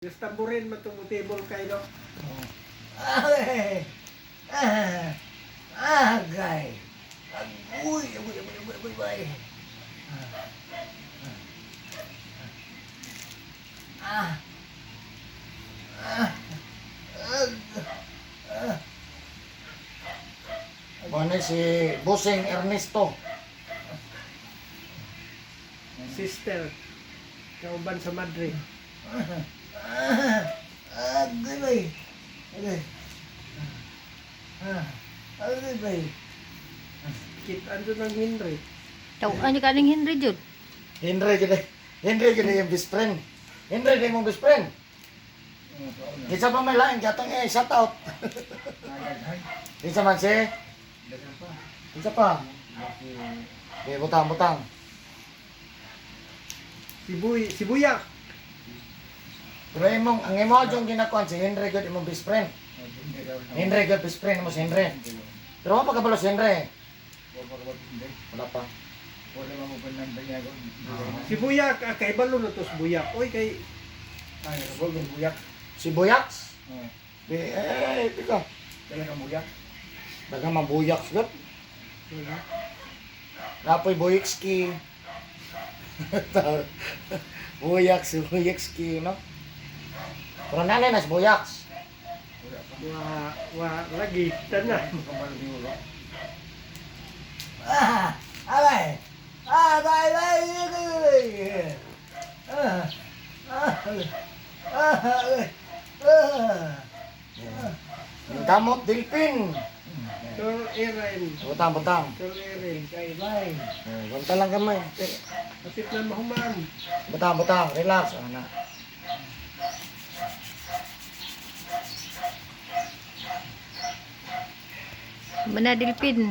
Yung tamburin man itong table kayo, no? Ay! Agay! Agoy! Agoy! Ano si Busing Ernesto? Sister. Kauban sa Madrid. Agay! Agay! Agay! Kit ando ng Henry. Taw, ano ka ning Henry Jud? Henry gede yung best friend. Henry gede yung best friend. Isa pa may lain katong shout out. Isa man si. Isa pa. Okay, butang. Si Buyak. Pero ang imo yung ginakuan si Henry gede yung best friend. Henry gede best friend mo si Henry. Pero apa kabalo si Henry? Wala pa. Si Buyak, kaibalo na to si Buyak. Oy, kay... Si Buyaks? Pika. Dagang mabuyaks gud. Napoy Buyakski. Buyakski, no? Pero nanay nas Buyaks. Lagi. Tanan. Alay! Yung kamot, dilpin. Tol Erin. Butang. Tol Erin. Kaibay. Banta lang kamay. Kapit na mahuman. Butang. Relax. Ana. Manadilpin.